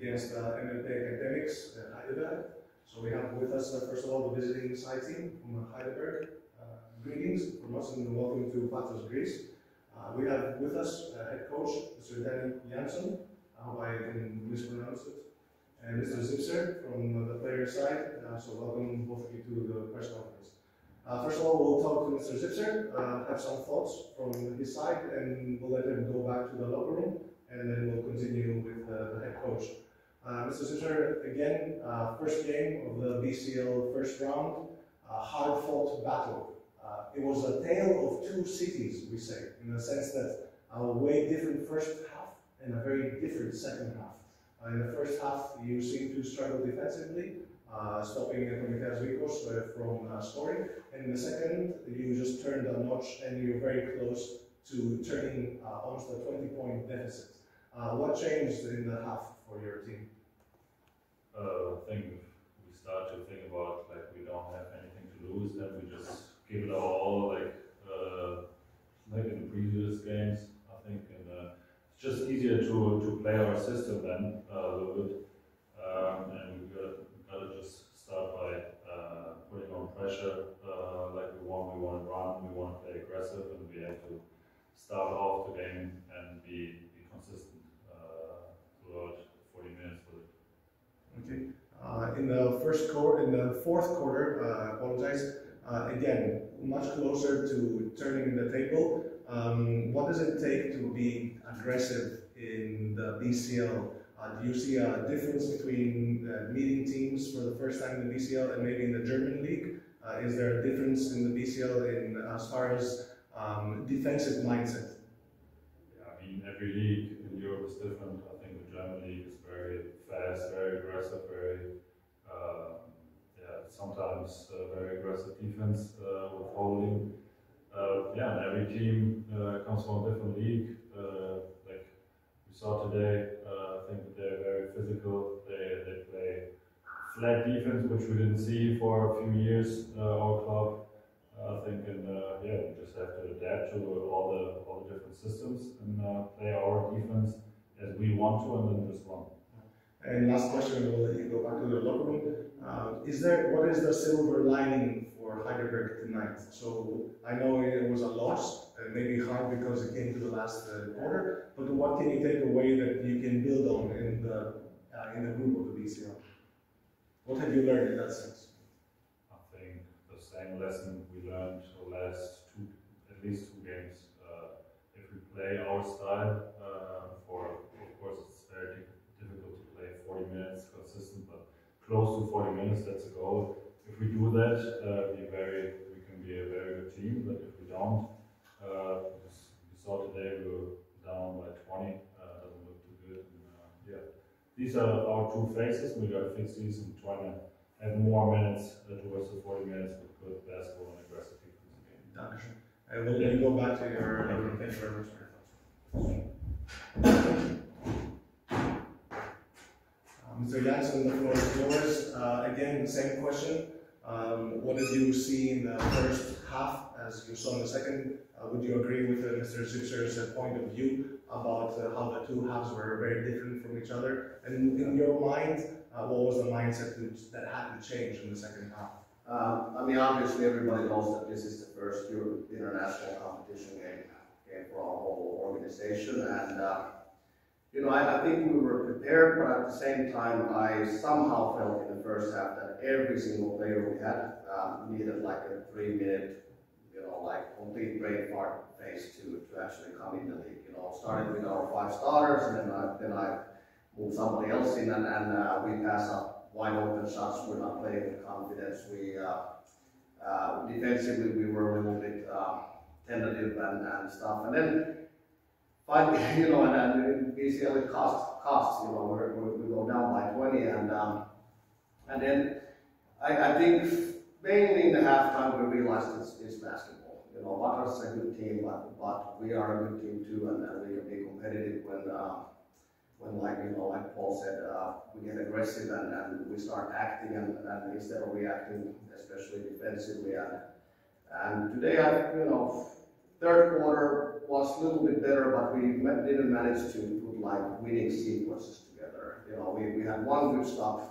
against N.53.Academics at Heidelberg. So we have with us, first of all, the visiting side team from Heidelberg. Greetings from us and welcome to Patras, Greece. We have with us head coach, Mr. Danny Jansson. I hope I didn't mispronounce it. And Mr. Zipser from the player side. So welcome both of you to the press conference. First of all, we'll talk to Mr. Zipser, have some thoughts from his side, and we'll let him go back to the locker room, and then we'll continue with the head coach. Mr. Zipser, again, first game of the BCL first round, hard-fought battle. It was a tale of two cities, we say, in the sense that a way different first half and a very different second half. In the first half, you seemed to struggle defensively, stopping N.53.Β from scoring, and in the second, you just turned a notch and you're very close to turning almost a 20-point deficit. What changed in the half for your team? I think we start to think about like we don't have anything to lose, then we just give it our all, like in the previous games. I think, and it's just easier to play our system then a little bit, and we gotta just start by putting on pressure. Like we want to run, we want to play aggressive, and we have to start off the game and be consistent throughout 40 minutes with it. Okay. In the fourth quarter, apologize. Again, much closer to turning the table. What does it take to be aggressive in the BCL? Do you see a difference between meeting teams for the first time in the BCL and maybe in the German league? Is there a difference in the BCL in as far as defensive mindset? Yeah, I mean, every league in Europe is different. I think the German league is very fast, very aggressive, sometimes very aggressive defense with holding. Yeah, and every team comes from a different league. Like we saw today, I think that they're very physical. They play flat defense, which we didn't see for a few years. Our club, I think, and yeah, we just have to adapt to all the different systems and play our defense as we want to, and then just run. And last question, we'll let you go back to the locker room. What is the silver lining for Heidelberg tonight? So I know it was a loss, maybe hard because it came to the last quarter, but what can you take away that you can build on in the group of the BCL? What have you learned in that sense? I think the same lesson we learned the last at least two games. If we play our style, of course it's very difficult to play 40 minutes consistent, but close to 40 minutes, that's a goal. If we do that, we can be a very good team, but if we don't, we saw today we were down by 20, doesn't look too good. And, yeah, these are our two phases. We got to fix these and try to have more minutes towards the 40 minutes with good basketball and aggressive defense again. I will let you go back to your thank you very much for your thoughts. Mr. Jansson, the floor is yours. Again, same question. What did you see in the first half as you saw in the second? Would you agree with Mr. Zipser's point of view about how the two halves were very different from each other? And in your mind, what was the mindset that had to change in the second half? I mean, obviously everybody knows that this is the first Europe international competition game for our whole organization, and you know, I think we were prepared, but at the same time, I somehow felt in the first half that every single player we had needed like a 3-minute, you know, like complete brain fart phase to actually come in the league. You know, started with our 5 starters, and then I moved somebody else in, and we pass up wide open shots. We're not playing with confidence. We defensively we were a little bit tentative and stuff, and then. Finally, you know, and in BCL it costs. You know, we go down by 20, and then I think mainly in the halftime we realized it's basketball. You know, Patras is a good team, but we are a good team too, and we can be competitive when like, you know, like Paul said, we get aggressive and we start acting and instead of reacting, especially defensively. And today, you know, third quarter was a little bit better, but we didn't manage to put like winning sequences together. You know, we had one good stuff,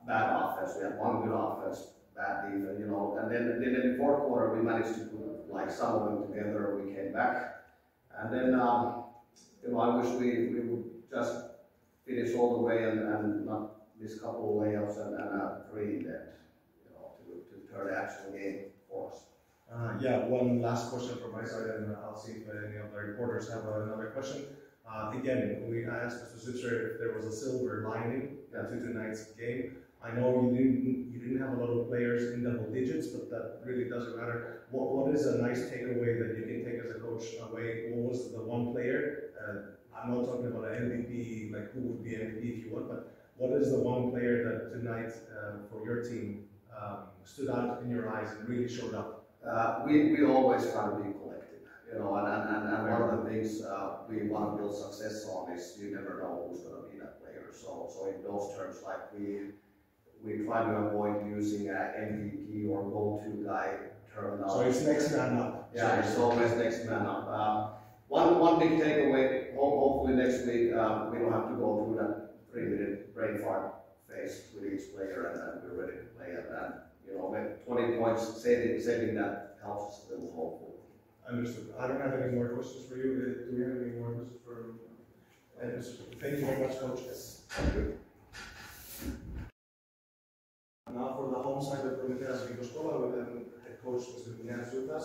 bad offense. We had one good offense, bad defense. You know, and then in the fourth quarter we managed to put like some of them together. We came back, and then you know, I wish we would just finish all the way and not miss a couple of layups and three that, you know, to turn the actual game for us. Yeah, one last question from my side, and I'll see if any of the reporters have another question. Again, I asked Mr. Zipser if there was a silver lining to tonight's game. I know you didn't have a lot of players in double digits, but that really doesn't matter. What is a nice takeaway that you can take as a coach away? What was the one player? I'm not talking about an MVP, like who would be MVP if you want, but what is the one player that tonight for your team stood out in your eyes and really showed up? We always try to be collective, you know, and one of the things we want to build success on is you never know who's going to be that player. So in those terms, like we try to avoid using an MVP or go-to guy terminology. So it's next man up. Yeah, it's always next man up. One big takeaway, hopefully next week we don't have to go through that 3-minute brain fart phase with each player and we're ready to play. And you know, 20 points, saving that helps us a little, hopefully. Understood. I don't have any more questions for you. Do we have any more questions for? Thank you very much, Coach. Yes. Thank you. Now for the home side of Promethea Svigoskola, we have head coach Mr. N.53.Β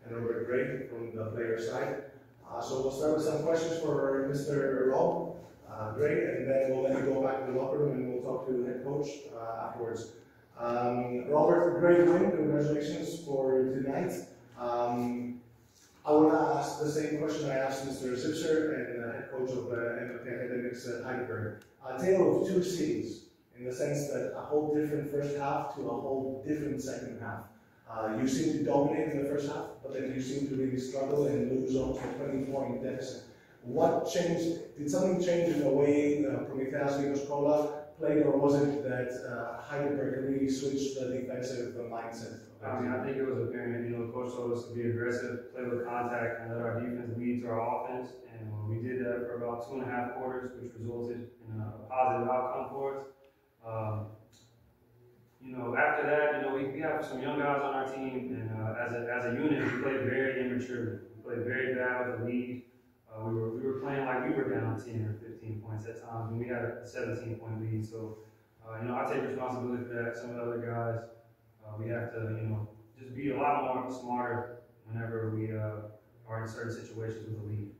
and Robert Gray from the player side. So we'll start with some questions for Mr. Rob Gray, and then we'll let you go back to the locker room and we'll talk to the head coach afterwards. Robert, great win. Congratulations for tonight. I want to ask the same question I asked Mr. Zipser and head coach of Academics Heidelberg. A tale of two cities, in the sense that a whole different first half to a whole different second half. You seem to dominate in the first half, but then you seem to really struggle and lose up to a 20-point deficit. What changed? Did something change in the way Promethea Svigoskola played, or was it that Heidelberg really switched the defensive mindset? I mean, I think it was apparent. You know, the coach told us to be aggressive, play with contact, and let our defense lead to our offense. And we did that for about 2.5 quarters, which resulted in a positive outcome for us. You know, after that, you know, we have some young guys on our team, and as a unit, we played very immaturely. We played very bad with the lead. We were playing like we were down 10 or 15 points at times, and we had a 17-point lead. So, you know, I take responsibility for that. Some of the other guys, we have to, you know, just be a lot more smarter whenever we are in certain situations with the lead.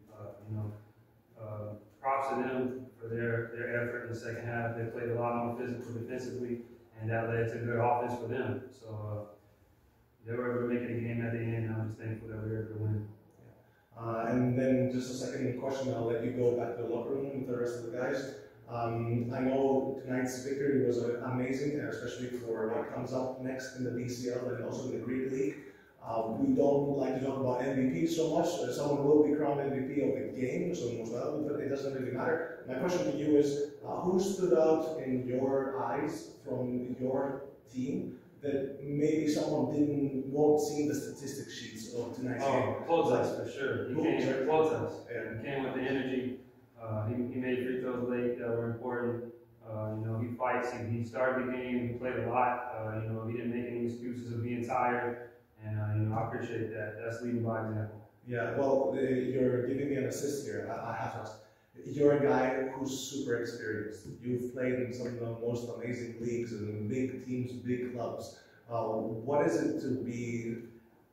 You know, props to them for their effort in the second half. They played a lot more physical defensively, and that led to good offense for them. So they were able to make it a game at the end, and I'm just thankful that we were able to win. And then just a second question, I'll let you go back to the locker room with the rest of the guys. I know tonight's victory was amazing, especially for what comes up next in the BCL and also in the Greek League. We don't like to talk about MVP so much. Someone will be crowned MVP of the game, so most valuable, but it doesn't really matter. My question to you is, who stood out in your eyes from your team that maybe someone won't see the statistics sheets of tonight's game? Plotas, for sure. He came with Plotas. He came with the energy. He made free throws late that were important. You know, he fights. He started the game. He played a lot. You know, he didn't make any excuses of being tired. And you know, I appreciate that. That's leading by example. Yeah. Well, you're giving me an assist here. I have to ask. You're a guy who's super experienced. You've played in some of the most amazing leagues and big teams, big clubs. What is it to be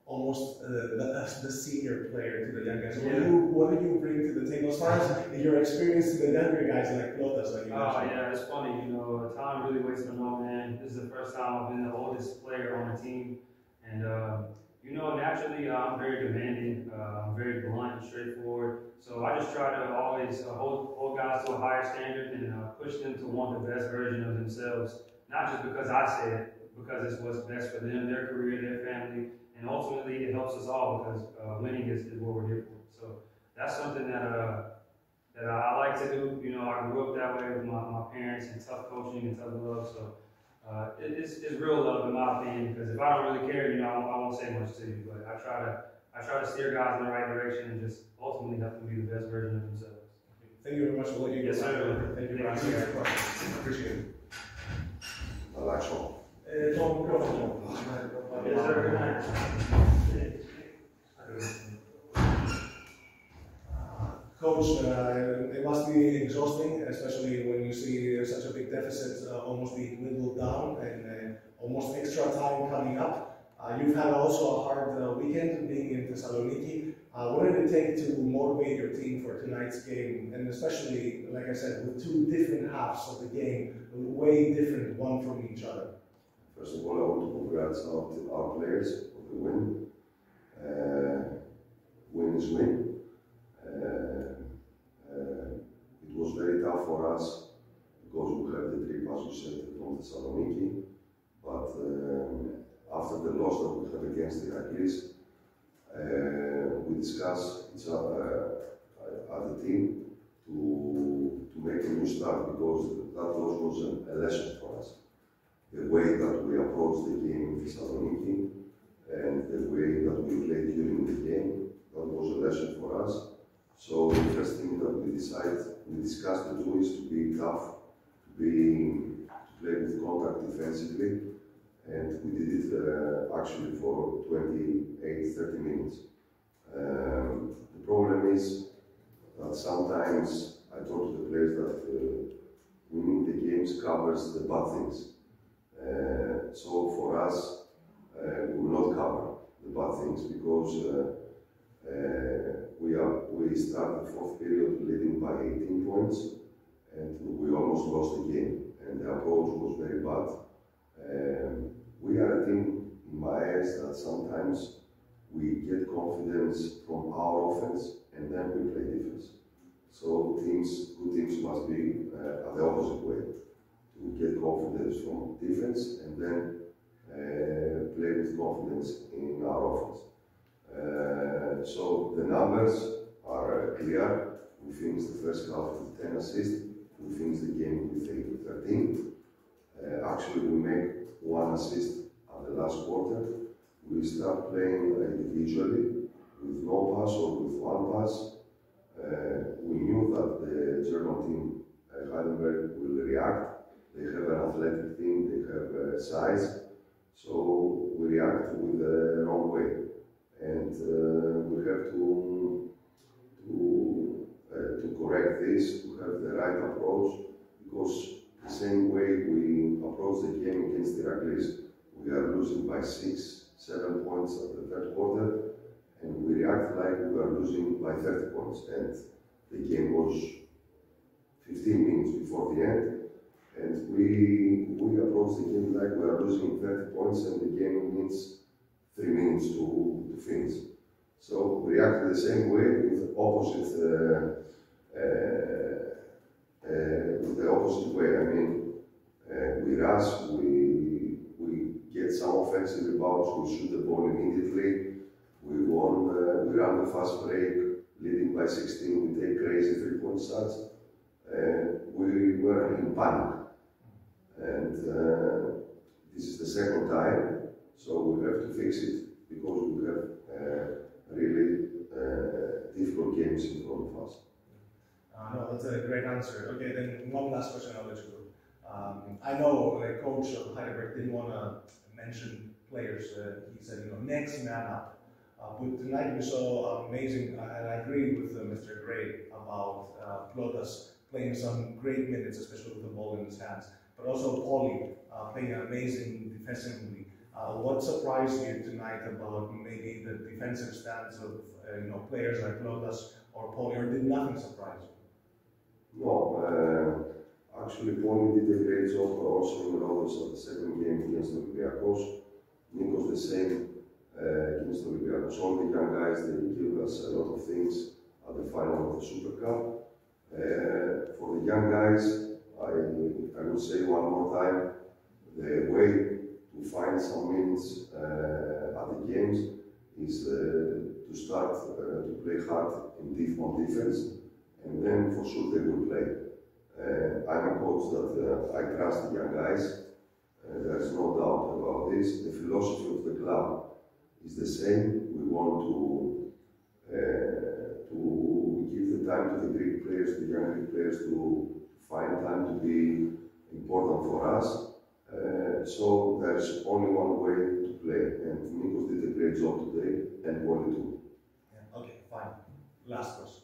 almost the senior player to the young guys? What do you bring to the table as far as your experience to the younger guys like Plotas, like you mentioned? Yeah, it's funny. You know, time really waits for no man. This is the first time I've been the oldest player on the team, and you know, naturally, I'm very demanding. I'm very blunt and straightforward. So I just try to always hold guys to a higher standard and push them to want the best version of themselves. Not just because I say it, because it's what's best for them, their career, their family, and ultimately it helps us all because winning is what we're here for. So that's something that I like to do. You know, I grew up that way with my parents and tough coaching and tough love. So it's real love in my opinion, because if I don't really care, you know, I won't say much to you. But I try to steer guys in the right direction and just ultimately help them be the best version of themselves. Thank you very much for letting me. Yes, sir. Thank you for answering our questions. Appreciate it. Αλλάξω. Το μικρόφωνο. Yes, sir. Good night. Coach, it must be exhausting, especially when you see such a big deficit almost being whittled down and almost extra time coming up. You've had also a hard weekend being in Thessaloniki. What did it take to motivate your team for tonight's game? And especially, like I said, with two different halves of the game, way different one from each other. First of all, I want to congratulate our players for the win. Win is win. It was very tough for us because we had the trip, as you said, from Thessaloniki. But after the loss that we had against the Iraklis, we discussed each other as a team to make a new start, because that loss was a lesson for us. The way that we approached the game in Thessaloniki and the way that we played during the game, that was a lesson for us. So the first thing that we discussed to do is to be tough, to play with contact defensively, and we did it actually for 28-30 minutes. The problem is that sometimes I talk to the players that winning the games covers the bad things. So for us, we will not cover the bad things, because we started the fourth period leading by 18 points, and we almost lost the game, and the approach was very bad. We are a team, in my eyes, that sometimes we get confidence from our offense and then we play defense. So good teams must be the opposite way, to get confidence from defense and then play with confidence in our offense. So the numbers are clear. We finished the first half with 10 assists. We finished the game with 8-13. Actually, we made 1 assist at the last quarter. We start playing individually with no pass or with 1 pass. We knew that the German team, Heidelberg, will react. They have an athletic team, they have size. So we react with the wrong way. And we have to correct this, to have the right approach, because the same way we approach the game against the Iraklis, we are losing by 6-7 points at the third quarter, and we react like we are losing by 30 points. And the game was 15 minutes before the end, and we approach the game like we are losing 30 points, and the game needs 3 minutes to finish. So we react the same way with the opposite way. I mean, we rush, we get some offensive rebounds, we shoot the ball immediately, we run the fast break, leading by 16, we take crazy 3-point shots. We were in panic, and this is the second time, so we have to fix it, because we have really difficult games in front of us. No, that's a great answer. Okay, then one last question, I'll let you go. I know the coach of Heidelberg didn't want to mention players. He said, next man up. But tonight we saw amazing, and I agree with Mr. Gray about Plotas playing some great minutes, especially with the ball in his hands. But also Paulie playing amazing defensively. What surprised you tonight about maybe the defensive stance of players like Plotas or Paulie, or did nothing surprise you? No, actually Paulie did a great job also in Rhodes at the second game against Olympiacos. Nikos the same against Olympiacos. All the young guys, they give us a lot of things at the final of the Super Cup. For the young guys, I will say one more time, the way to find some minutes at the games is to start to play hard on defense, and then for sure they will play. I'm a coach that I trust the young guys. There is no doubt about this. The philosophy of the club is the same. We want to give the time to the Greek players, the young Greek players, to find time to be important for us. So there's only one way to play, and Nikos did a great job today, and Wally too. Yeah. Okay, fine. Last question.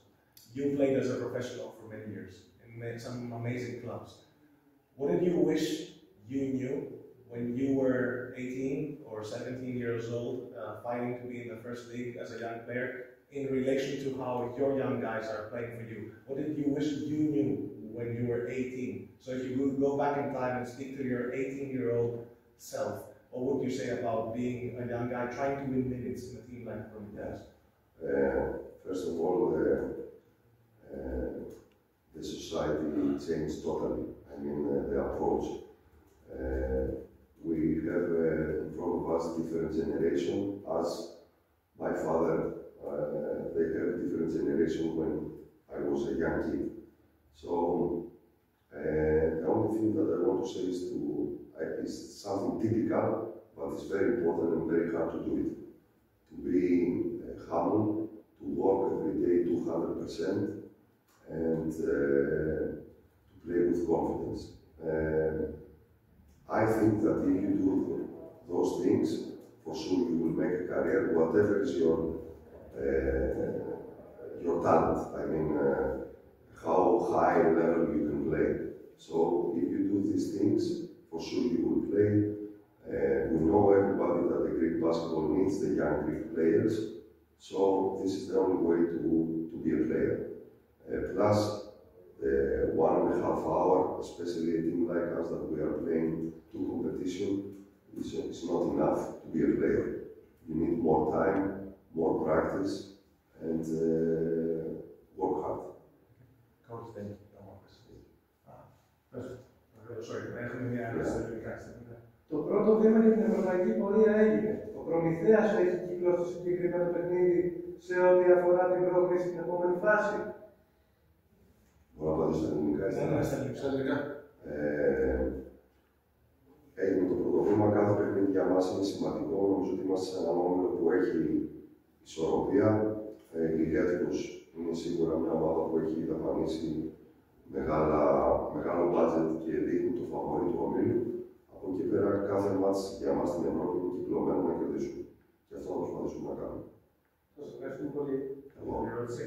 You played as a professional for many years and made some amazing clubs. What did you wish you knew when you were 18 or 17 years old, fighting to be in the first league as a young player, in relation to how your young guys are playing for you? What did you wish you knew when you were 18? So if you would go back in time and speak to your 18-year-old self, what would you say about being a young guy trying to win minutes in a team like Prometheu's? First of all, the society changed totally. I mean, the approach. We have in front of us different generation. As my father, they have different generation when I was a young kid. So the only thing that I want to say is something typical, but it's very important and very hard to do it. To be humble, to work every day 200%, and to play with confidence. I think that if you do those things, for sure you will make a career, whatever is your talent. I mean, how high level you can play. So if you do these things, for sure you will play. We know everybody that the Greek basketball needs the young Greek players. So this is the only way to be a player. Plus, the 1.5 hours, especially a team like us that we are playing two competitions, is not enough to be a player. You need more time, more practice, and work hard. Coach, thank you. Sorry, έχουμε μια ερώτηση. Το πρώτο βήμα για την ευρωπαϊκή πορεία έγινε. Ο Προμηθέας έχει κύκλο στο συγκεκριμένο παιχνίδι σε ό,τι αφορά την πρόκληση στην επόμενη φάση. Μπορώ να απαντήσω στα ελληνικά. Στα ελληνικά. Έγινε το πρώτο βήμα. Κάθε παιχνίδι για μας είναι σημαντικό. Νομίζω ότι είμαστε σε έναν όμιλο που έχει ισορροπία. Ατμόσφαιρα είναι σίγουρα μια ομάδα που έχει δαπανίσει μεγάλο budget και δείχνει το φαβορί του ομίλου. Από εκεί πέρα, κάθε μάτς για μας στην Ευρώπη είναι κυκλωμένο να κερδίσουμε. Και αυτό θα προσπαθήσουμε να κάνουμε. Σας ευχαριστούμε πολύ. Καλή ερώτηση.